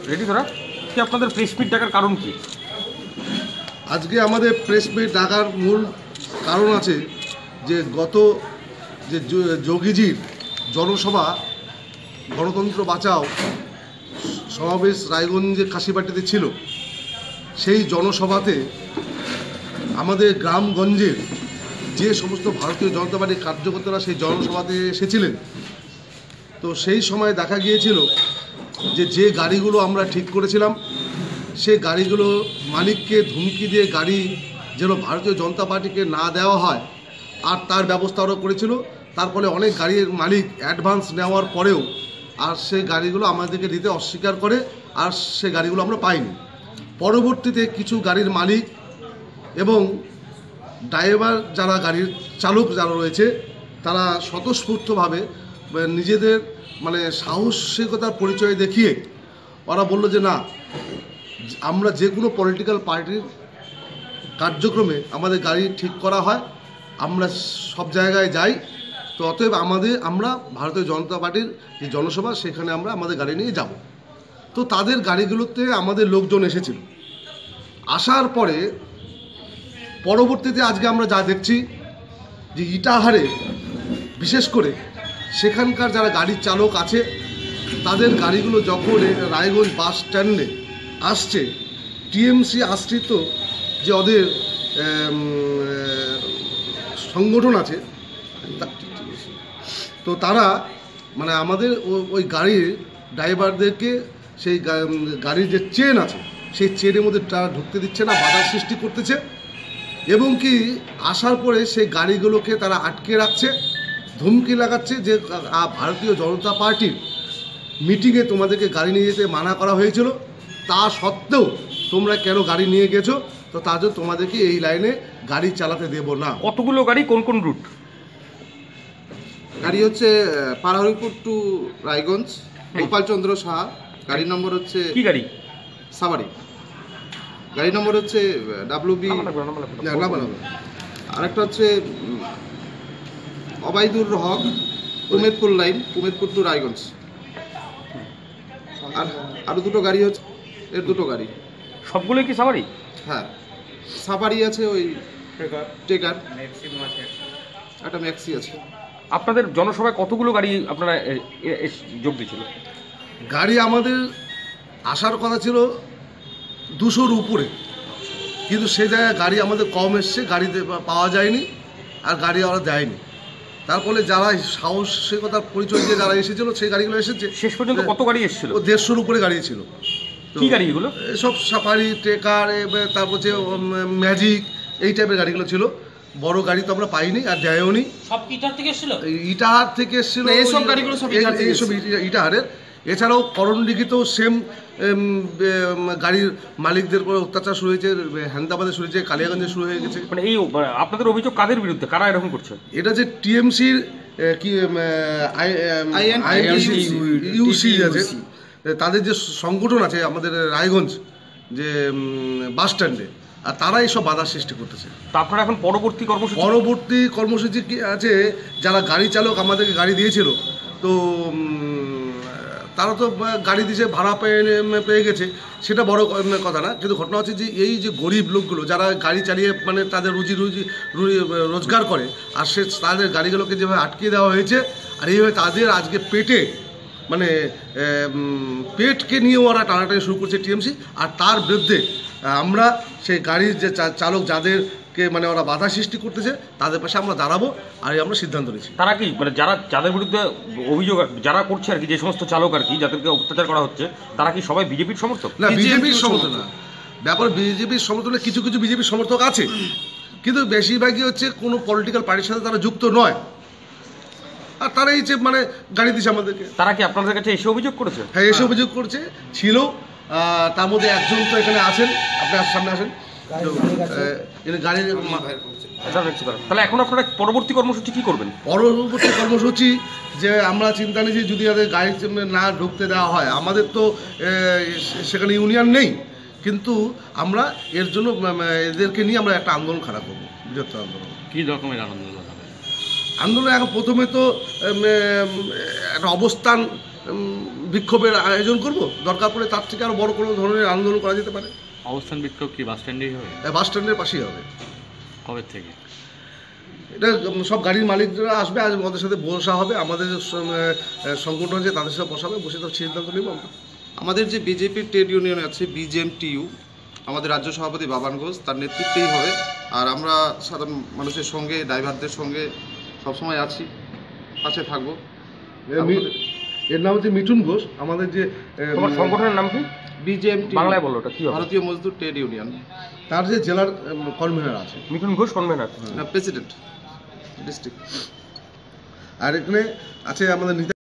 Ready করা কি আপনাদের প্রেস মিট ডাকার কারণ কি? আজকে আমাদের প্রেস মিট ডাকার মূল কারণ আছে যে গত যে যোগীজির জনসভা গণতন্ত্র বাঁচাও সমাবেশ রায়গঞ্জে কাশিবাটিতে ছিল। সেই জনসভাতে আমাদের গ্রামগঞ্জের যে সমস্ত ভারতীয় জনতা পার্টির কার্যকর্তারা সেই জনসভাতে এসেছিলেন, তো সেই সময় দেখা গিয়েছিল যে গাড়িগুলো আমরা ঠিক করেছিলাম সেই গাড়িগুলো মালিককে ধমকি দিয়ে গাড়ি যেন ভারতীয় জনতা পার্টিকে না দেওয়া হয় আর তার ব্যবস্থা ওরা করেছিল। তার ফলে অনেক গাড়ির মালিক অ্যাডভান্স নেওয়ার পরেও আর সেই গাড়িগুলো আমাদেরকে দিতে অস্বীকার করে আর সেই গাড়িগুলো আমরা পাইনি। পরবর্তীতে কিছু গাড়ির মালিক এবং ড্রাইভার যারা গাড়ির চালক যারা রয়েছে তারা স্বতঃস্ফূর্তভাবে নিজেদের সাহসিকতার পরিচয় দেখিয়ে ওরা বলল যে না, আমরা যে কোনো পলিটিক্যাল পার্টির কার্যক্রমে আমাদের গাড়ি ঠিক করা হয়, আমরা সব জায়গায় যাই, তো অতএব আমরা ভারতীয় জনতা পার্টির যে জনসভা সেখানে আমরা আমাদের গাড়ি নিয়ে যাব। তো তাদের গাড়িগুলোতে আমাদের লোকজন এসেছিল। আসার পরে পরবর্তীতে আজকে আমরা যা দেখছি যে ইটাহারে বিশেষ করে সেখানকার যারা গাড়ির চালক আছে তাদের গাড়িগুলো যখন রায়গঞ্জ বাস স্ট্যান্ডে আসছে, টিএমসি আশ্রিত যে ওদের সংগঠন আছে তো তারা আমাদের ওই গাড়ির ড্রাইভারদেরকে সেই গাড়ির যে চেন আছে সেই চেনের মধ্যে তারা ঢুকতে দিচ্ছে না, বাধার সৃষ্টি করতেছে এবং কি আসার পরে সেই গাড়িগুলোকে তারা আটকে রাখছে, ধমকি লাগাচ্ছে যে ভারতীয় জনতা পার্টির মিটিংয়ে তোমাদেরকে গাড়ি নিয়ে যেতে মানা করা হয়েছিল, তা সত্ত্বেও তোমরা কেন গাড়ি নিয়ে গেছো, তো তার জন্য তোমাদেরকে এই লাইনে গাড়ি চালাতে দেব না। কতগুলো গাড়ি, কোন কোন রুট? গাড়ি হচ্ছে পারহরিপুর টু রায়গঞ্জ, গোপালচন্দ্র সাহা, গাড়ি নম্বর হচ্ছে কি গাড়ি? সাবারি, গাড়ি নম্বর হচ্ছে WB, আরেকটা হচ্ছে অবাইদুর হক, উমেদপুর লাইন, উমেদপুর টু রায়গঞ্জ। আর আরও দুটো গাড়ি হচ্ছে, এর দুটো গাড়ি। সবগুলোই কি সাবারি? হ্যাঁ, সাফারি আছে, ওই টেকার, একটা ম্যাক্সি আছে। আপনাদের জনসভায় কতগুলো গাড়ি আপনারা যোগ দিয়েছিল? গাড়ি আমাদের আসার কথা ছিল 200-র উপরে, কিন্তু সে জায়গায় গাড়ি আমাদের কম এসছে, গাড়িতে পাওয়া যায়নি আর গাড়ি ওরা দেয়নি। তার ফলে যারা সাহসিকতার পরিচয় দিয়ে যারা এসেছিল সেই গাড়িগুলো এসেছে। শেষ পর্যন্ত কত গাড়ি এসেছিল? 150-র উপরে গাড়ি ছিল। কি গাড়ি এগুলো? সব সাফারি, ট্রেকার, তারপর যে ম্যাজিক, এই টাইপের গাড়িগুলো ছিল। বড় গাড়ি তো আমরা পাইনি আর যায়ওনি। সব ইটাহার থেকে এসেছিল? ইটাহার থেকে এসেছিল এইসব গাড়িগুলো সব ইটাহারের। এছাড়াও করণডিঘিতেও সেম গাড়ির মালিকদের উপর অত্যাচার শুরু হয়েছে, হেমদাবাদে শুরু হয়েছে, কালিয়াগঞ্জে শুরু হয়ে গেছে। এই আপনাদের অভিযোগ কাদের বিরুদ্ধে, কারা এরকম করছে? এটা যে টিএমসির কি ইউসি আছে, তাদের যে সংগঠন আছে আমাদের রায়গঞ্জ যে বাস স্ট্যান্ডে, আর তারা এইসব বাধার সৃষ্টি করতেছে। তা আপনারা এখন পরবর্তী কর্মসূচি কি আছে? যারা গাড়ি চালক আমাদেরকে গাড়ি দিয়েছিল, তো তারা তো গাড়ি দিয়েছে, ভাড়া পেয়ে গেছে, সেটা বড় কথা না, কিন্তু ঘটনা হচ্ছে যে এই যে গরিব লোকগুলো যারা গাড়ি চালিয়ে তাদের রুজি রোজগার করে, আর তাদের গাড়িগুলোকে যেভাবে আটকে দেওয়া হয়েছে আর এইভাবে তাদের আজকে পেটকে নিয়ে ওরা টানাটানি শুরু করছে টিএমসি। আর তার বিরুদ্ধে আমরা সেই গাড়ির যে চালক যাদেরকে ওরা বাধা সৃষ্টি করতেছে তাদের পাশে আমরা দাঁড়াবো আর আমরা সিদ্ধান্ত নিচ্ছি। তারা কি যাদের বিরুদ্ধে অভিযোগ যারা করছে আর কি, যে সমস্ত চালক আর কি যাদেরকে অত্যাচার করা হচ্ছে, তারা কি সবাই বিজেপির সমর্থক? না, বিজেপির সমর্থক না। ব্যাপার বিজেপির সমর্থনে কিছু কিছু বিজেপির সমর্থক আছে, কিন্তু বেশিরভাগই হচ্ছে কোনো পলিটিক্যাল পার্টির সাথে তারা যুক্ত নয়, আর তারা এই যে গাড়ি দিচ্ছে আমাদেরকে। তারা কি আপনাদের কাছে এসে অভিযোগ করেছে? হ্যাঁ, এসে অভিযোগ করছে, ছিল। তার মধ্যে একজন তো এখানে আছেন, আপনার সামনে আসেন, গাড়ির। তাহলে এখন আপনারা পরবর্তী কর্মসূচি কি করবেন? পরবর্তী কর্মসূচি যে আমরা চিন্তা নিয়েছি, যদি তাদের গাড়ি না ঢুকতে দেওয়া হয়, আমাদের তো সেখানে ইউনিয়ন নেই, কিন্তু আমরা এর জন্য এদেরকে নিয়ে আমরা একটা আন্দোলন খাড়া করবো, বৃহত্তর আন্দোলন। কী রকমের আন্দোলন? আন্দোলন এখন প্রথমে তো একটা অবস্থান বিক্ষোভের আয়োজন করব, দরকার পড়ে তার থেকে আরও বড় কোনো ধরনের আন্দোলন করা যেতে পারে। অবস্থান বিক্ষোভ কি বাস স্ট্যান্ডেই হবে? বাস স্ট্যান্ডের পাশেই হবে। কবে থেকে? এটা সব গাড়ির মালিকরা আসবে, আজ আমাদের সাথে বসা হবে, আমাদের সংগঠন আছে তাদের সাথে বসাবে, বসে তার সিদ্ধান্ত নেব আমরা। আমাদের যে বিজেপির ট্রেড ইউনিয়ন আছে BJMTU, আমাদের রাজ্য সভাপতি বাবান ঘোষ তার নেতৃত্বেই হবে। আর আমরা সাধারণ মানুষের সঙ্গে, ড্রাইভারদের সঙ্গে সবসময় আছি, পাশে থাকবো। এর নাম হচ্ছে মিঠুন ঘোষ। আমাদের যে তোমার সংগঠনের নাম কি? BJMTU, বাংলায় বলো, ওটা কি হবে? ভারতীয় মজদুর ট্রেড ইউনিয়ন। তার যে জেলার কনভেনার আছে, Mithun Ghosh convener. President district. আর এখানে আছে আমাদের